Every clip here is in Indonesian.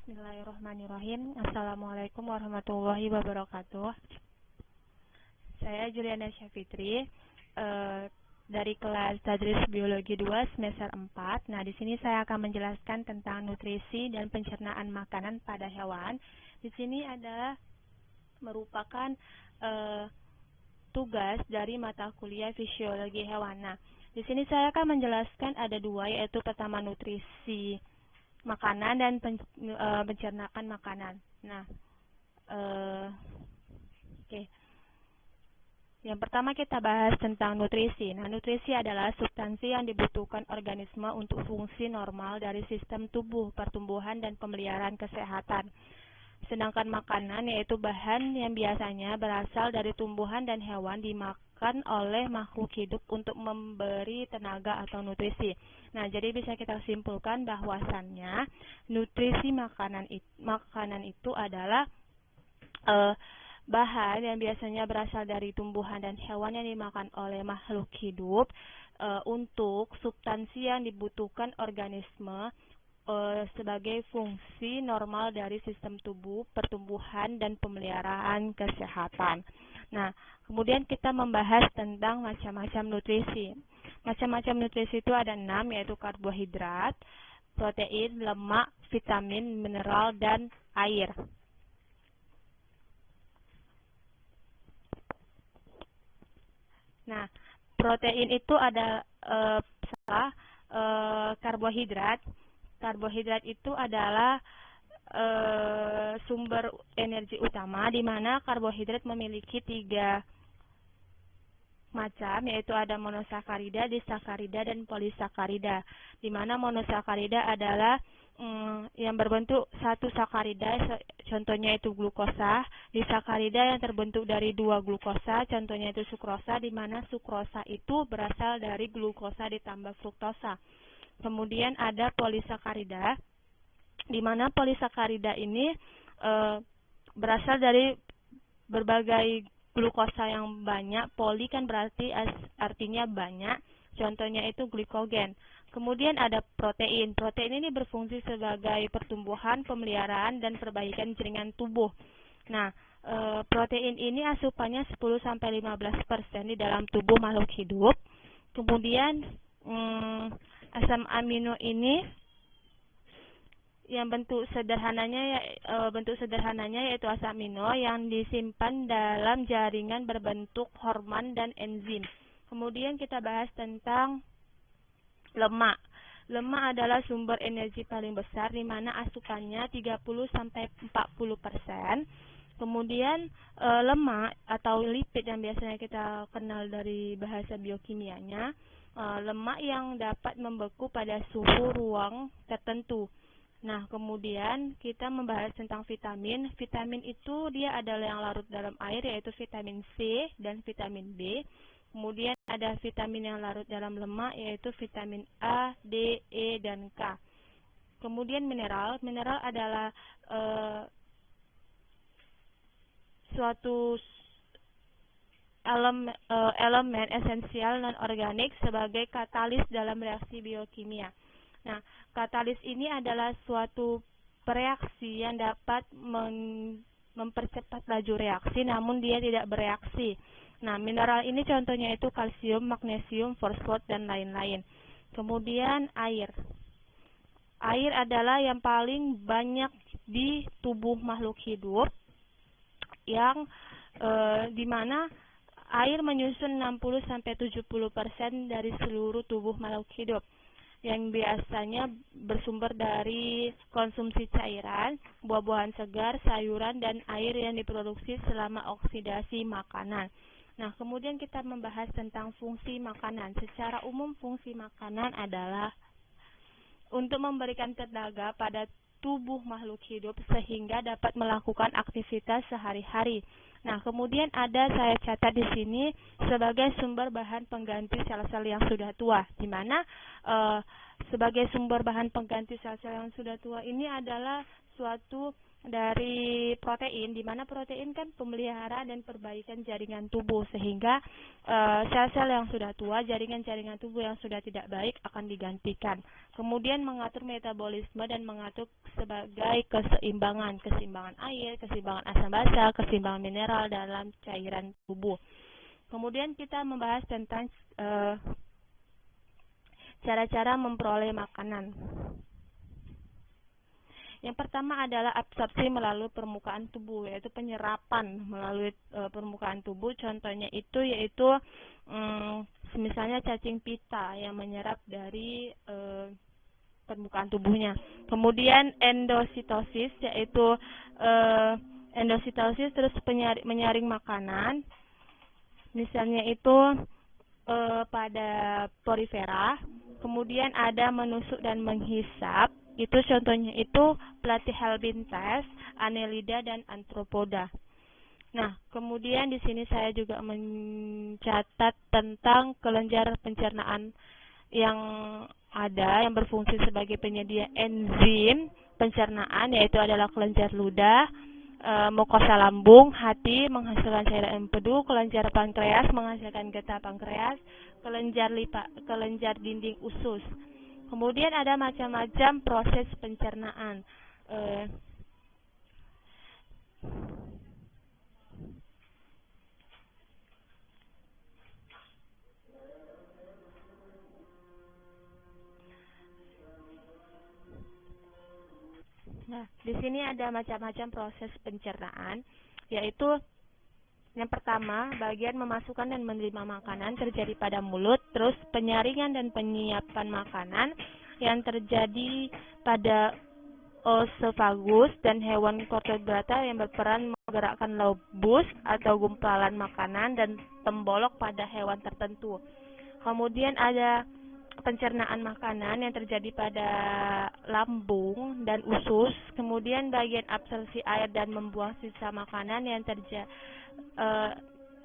Bismillahirrahmanirrahim. Assalamualaikum warahmatullahi wabarakatuh. Saya Juliana Syafitri dari kelas Tadris Biologi 2 semester 4. Nah, di sini saya akan menjelaskan tentang nutrisi dan pencernaan makanan pada hewan. Di sini adalah merupakan tugas dari mata kuliah fisiologi hewan. Nah, di sini saya akan menjelaskan ada dua, yaitu pertama nutrisi makanan dan pencernaan makanan. Nah, oke. Yang pertama kita bahas tentang nutrisi. Nah, nutrisi adalah substansi yang dibutuhkan organisme untuk fungsi normal dari sistem tubuh, pertumbuhan, dan pemeliharaan kesehatan. Sedangkan makanan yaitu bahan yang biasanya berasal dari tumbuhan dan hewan dimakan oleh makhluk hidup untuk memberi tenaga atau nutrisi. Nah, jadi bisa kita simpulkan bahwasannya nutrisi makanan itu adalah bahan yang biasanya berasal dari tumbuhan dan hewan yang dimakan oleh makhluk hidup untuk substansi yang dibutuhkan organisme sebagai fungsi normal dari sistem tubuh, pertumbuhan, dan pemeliharaan kesehatan. Nah, kemudian kita membahas tentang macam-macam nutrisi. Macam-macam nutrisi itu ada 6, yaitu karbohidrat, protein, lemak, vitamin, mineral, dan air. Nah, protein itu ada karbohidrat. Karbohidrat itu adalah sumber energi utama, di mana karbohidrat memiliki 3 macam, yaitu ada monosakarida, disakarida, dan polisakarida. Di mana monosakarida adalah yang berbentuk satu sakarida, contohnya itu glukosa. Disakarida yang terbentuk dari 2 glukosa, contohnya itu sukrosa, di mana sukrosa itu berasal dari glukosa ditambah fruktosa. Kemudian ada polisakarida, di mana polisakarida ini berasal dari berbagai glukosa yang banyak. Poli kan berarti artinya banyak, contohnya itu glikogen. Kemudian ada protein. Protein ini berfungsi sebagai pertumbuhan, pemeliharaan, dan perbaikan jaringan tubuh. Nah, protein ini asupannya 10-15% di dalam tubuh makhluk hidup. Kemudian asam amino ini yang bentuk sederhananya yaitu asam amino yang disimpan dalam jaringan berbentuk hormon dan enzim. Kemudian kita bahas tentang lemak. Lemak adalah sumber energi paling besar, di mana asupannya 30-40%. Kemudian lemak atau lipid yang biasanya kita kenal dari bahasa biokimianya, lemak yang dapat membeku pada suhu ruang tertentu. Nah, kemudian kita membahas tentang vitamin. Vitamin itu dia adalah yang larut dalam air, yaitu vitamin C dan vitamin B. Kemudian ada vitamin yang larut dalam lemak, yaitu vitamin A, D, E, dan K. Kemudian mineral. Mineral adalah suatu elemen esensial non-organik sebagai katalis dalam reaksi biokimia. Nah, katalis ini adalah suatu reaksi yang dapat mempercepat laju reaksi, namun dia tidak bereaksi. Nah, mineral ini contohnya itu kalsium, magnesium, fosfat, dan lain-lain. Kemudian air. Air adalah yang paling banyak di tubuh makhluk hidup, yang dimana air menyusun 60-70% dari seluruh tubuh makhluk hidup, yang biasanya bersumber dari konsumsi cairan, buah-buahan segar, sayuran, dan air yang diproduksi selama oksidasi makanan. Nah, kemudian kita membahas tentang fungsi makanan. Secara umum, fungsi makanan adalah untuk memberikan tenaga pada tubuh makhluk hidup sehingga dapat melakukan aktivitas sehari-hari. Nah, kemudian saya catat di sini sebagai sumber bahan pengganti sel-sel yang sudah tua, di mana sebagai sumber bahan pengganti sel-sel yang sudah tua ini adalah suatu dari protein, di mana protein kan pemelihara dan perbaikan jaringan tubuh, sehingga sel-sel yang sudah tua, jaringan-jaringan tubuh yang sudah tidak baik akan digantikan. Kemudian mengatur metabolisme dan mengatur sebagai keseimbangan air, keseimbangan asam basa, keseimbangan mineral dalam cairan tubuh. Kemudian kita membahas tentang cara-cara memperoleh makanan. Yang pertama adalah absorpsi melalui permukaan tubuh, yaitu penyerapan melalui permukaan tubuh. Contohnya itu yaitu misalnya cacing pita yang menyerap dari permukaan tubuhnya. Kemudian endositosis, yaitu endositosis terus menyaring makanan. Misalnya itu pada porifera. Kemudian ada menusuk dan menghisap. Itu contohnya itu Platyhelminthes, Annelida, dan Arthropoda. Nah, kemudian di sini saya juga mencatat tentang kelenjar pencernaan yang ada, yang berfungsi sebagai penyedia enzim pencernaan, yaitu adalah kelenjar ludah, mukosa lambung, hati menghasilkan cairan empedu, kelenjar pankreas menghasilkan getah pankreas, kelenjar dinding usus. Kemudian ada macam-macam proses pencernaan. Nah, di sini ada macam-macam proses pencernaan, yaitu yang pertama, bagian memasukkan dan menerima makanan terjadi pada mulut, terus penyaringan dan penyiapan makanan yang terjadi pada oesophagus dan hewan vertebrata yang berperan menggerakkan lobus atau gumpalan makanan dan tembolok pada hewan tertentu. Kemudian ada pencernaan makanan yang terjadi pada lambung dan usus, kemudian bagian absorpsi air dan membuang sisa makanan yang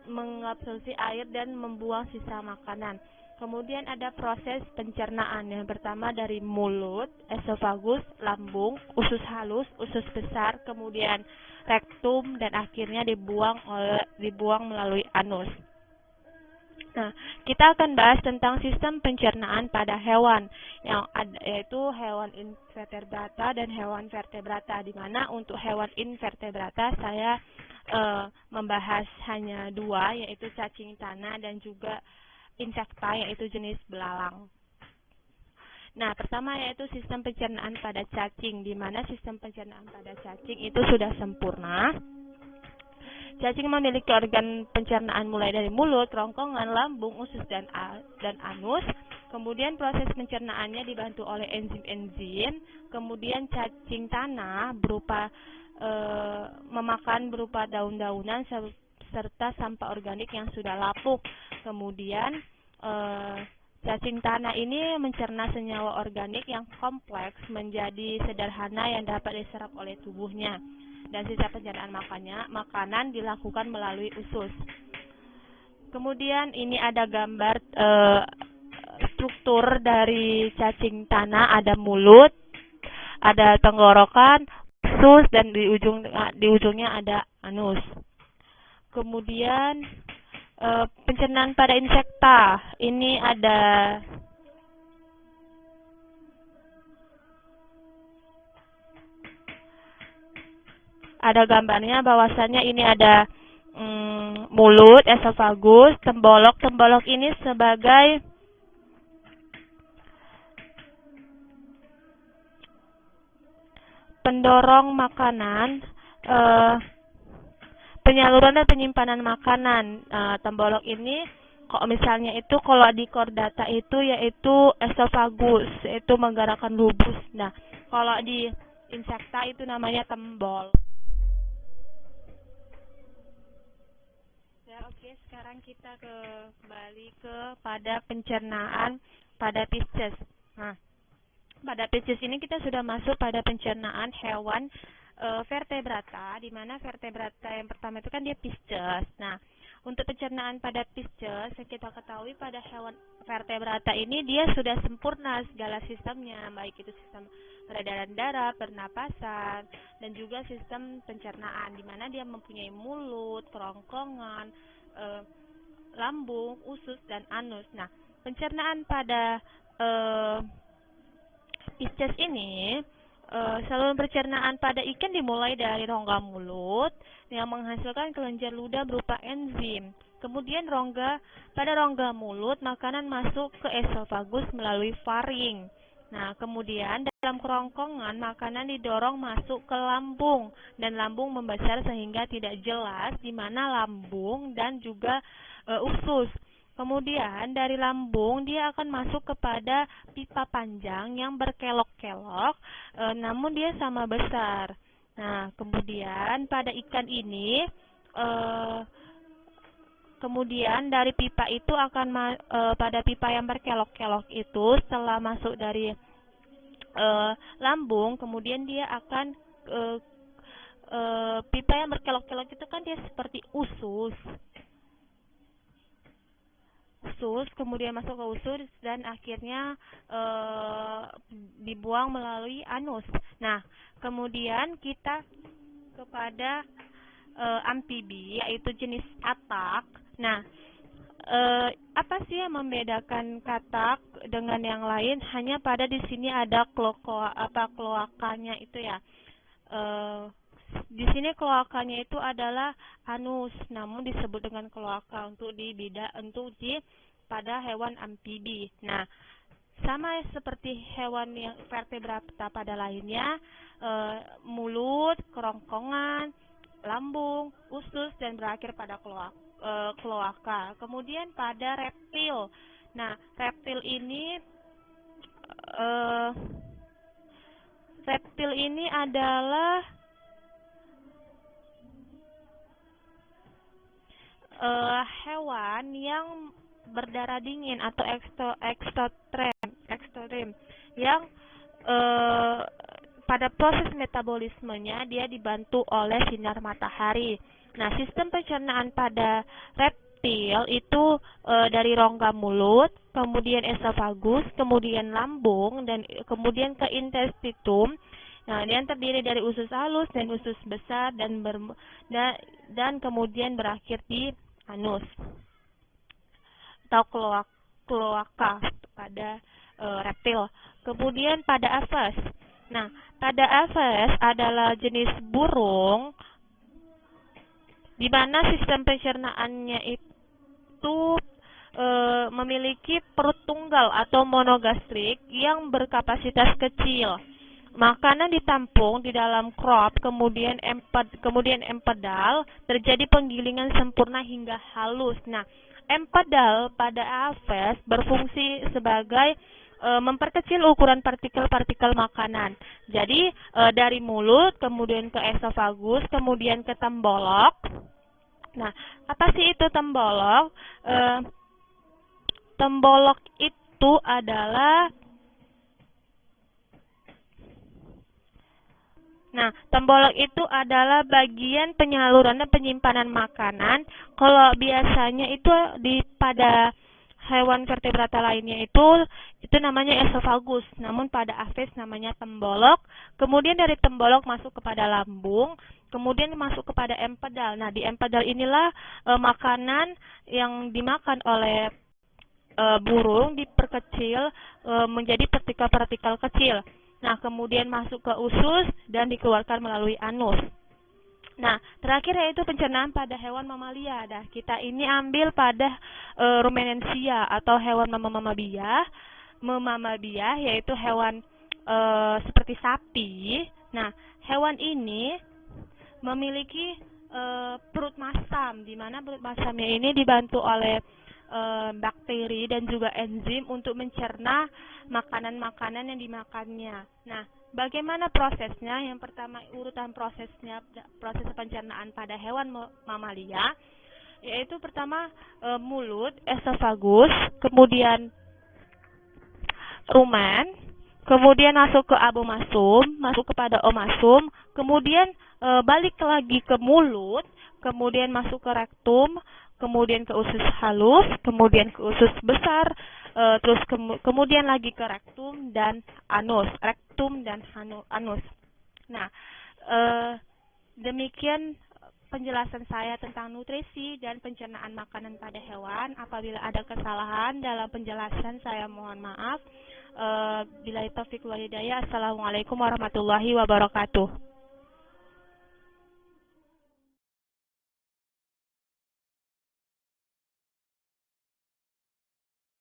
mengabsorpsi air dan membuang sisa makanan. Kemudian ada proses pencernaan yang pertama dari mulut, esofagus, lambung, usus halus, usus besar, kemudian rektum, dan akhirnya dibuang melalui anus. Nah, kita akan bahas tentang sistem pencernaan pada hewan, yaitu hewan invertebrata dan hewan vertebrata, di mana untuk hewan invertebrata saya membahas hanya dua, yaitu cacing tanah dan juga insekta, yaitu jenis belalang. Nah, pertama yaitu sistem pencernaan pada cacing, di mana sistem pencernaan pada cacing itu sudah sempurna. Cacing memiliki organ pencernaan mulai dari mulut, kerongkongan, lambung, usus, dan anus. Kemudian proses pencernaannya dibantu oleh enzim-enzim. Kemudian cacing tanah memakan berupa daun-daunan serta sampah organik yang sudah lapuk. Kemudian cacing tanah ini mencerna senyawa organik yang kompleks menjadi sederhana yang dapat diserap oleh tubuhnya. Dan sisa pencernaan makanan dilakukan melalui usus. Kemudian ini ada gambar struktur dari cacing tanah, ada mulut, ada tenggorokan, usus, dan di ujungnya ada anus. Kemudian pencernaan pada insekta, ini ada gambarnya, bahwasannya ini ada mulut, esofagus, tembolok. Tembolok ini sebagai pendorong makanan, penyaluran dan penyimpanan makanan. Tembolok ini misalnya itu kalau di chordata itu yaitu esofagus, itu menggerakkan lubus. Nah, kalau di insekta itu namanya tembol. Oke, sekarang kita kembali pada pencernaan pada Pisces. Nah, pada Pisces ini kita sudah masuk pada pencernaan hewan vertebrata, di mana vertebrata yang pertama itu kan dia Pisces. Nah, untuk pencernaan pada Pisces, yang kita ketahui pada hewan vertebrata ini dia sudah sempurna segala sistemnya, baik itu sistem peredaran darah, pernapasan, dan juga sistem pencernaan, di mana dia mempunyai mulut, kerongkongan, lambung, usus, dan anus. Nah, pencernaan pada Pisces ini, saluran pencernaan pada ikan dimulai dari rongga mulut yang menghasilkan kelenjar ludah berupa enzim. Kemudian pada rongga mulut makanan masuk ke esofagus melalui faring. Nah, kemudian dalam kerongkongan makanan didorong masuk ke lambung dan lambung membesar sehingga tidak jelas di mana lambung dan juga usus. Kemudian dari lambung dia akan masuk kepada pipa panjang yang berkelok-kelok, namun dia sama besar. Nah, kemudian pada ikan ini, kemudian dari pipa itu akan pada pipa yang berkelok-kelok itu setelah masuk dari lambung, kemudian dia akan pipa yang berkelok-kelok itu kan dia seperti usus, kemudian masuk ke usus dan akhirnya dibuang melalui anus. Nah, kemudian kita kepada amfibi, yaitu jenis katak. Nah, apa sih yang membedakan katak dengan yang lain? Hanya pada di sini ada kloakanya itu ya. Di sini kloakanya itu adalah anus, namun disebut dengan kloaka untuk pada hewan amfibi. Nah, sama seperti hewan yang vertebrata pada lainnya, mulut, kerongkongan, lambung, usus, dan berakhir pada kloaka. Kemudian pada reptil. Nah, reptil ini adalah hewan yang berdarah dingin atau ekstrem yang pada proses metabolismenya dia dibantu oleh sinar matahari. Nah, sistem pencernaan pada reptil itu dari rongga mulut, kemudian esofagus, kemudian lambung, dan kemudian ke intestinum. Nah, dia terdiri dari usus halus dan usus besar dan kemudian berakhir di anus atau kloaka pada reptil. Kemudian pada aves. Nah, pada aves adalah jenis burung di mana sistem pencernaannya itu memiliki perut tunggal atau monogastrik yang berkapasitas kecil. Makanan ditampung di dalam crop, kemudian empedal, terjadi penggilingan sempurna hingga halus. Nah, empedal pada aves berfungsi sebagai memperkecil ukuran partikel-partikel makanan. Jadi dari mulut, kemudian ke esofagus, kemudian ke tembolok. Nah, apa sih itu tembolok? Tembolok itu adalah bagian penyaluran dan penyimpanan makanan. Kalau biasanya itu pada hewan vertebrata lainnya itu namanya esofagus, namun pada aves namanya tembolok. Kemudian dari tembolok masuk kepada lambung, kemudian masuk kepada empedal. Nah, di empedal inilah makanan yang dimakan oleh burung diperkecil menjadi partikel-partikel kecil. Nah, kemudian masuk ke usus dan dikeluarkan melalui anus. Nah, terakhir yaitu pencernaan pada hewan mamalia. Nah, kita ini ambil pada ruminansia atau hewan mammalia, yaitu hewan seperti sapi. Nah, hewan ini memiliki perut masam, di mana perut masamnya ini dibantu oleh bakteri dan juga enzim untuk mencerna makanan-makanan yang dimakannya. Nah, bagaimana prosesnya? Yang pertama, urutan proses pencernaan pada hewan mamalia, yaitu pertama mulut, esofagus, kemudian rumen, kemudian masuk ke abomasum, masuk kepada omasum, kemudian balik lagi ke mulut, kemudian masuk ke rektum, kemudian ke usus halus, kemudian ke usus besar, terus kemudian lagi ke rektum dan anus, anus. Nah, demikian penjelasan saya tentang nutrisi dan pencernaan makanan pada hewan. Apabila ada kesalahan dalam penjelasan, saya mohon maaf. Billahi taufiq wal hidayah. Assalamualaikum warahmatullahi wabarakatuh.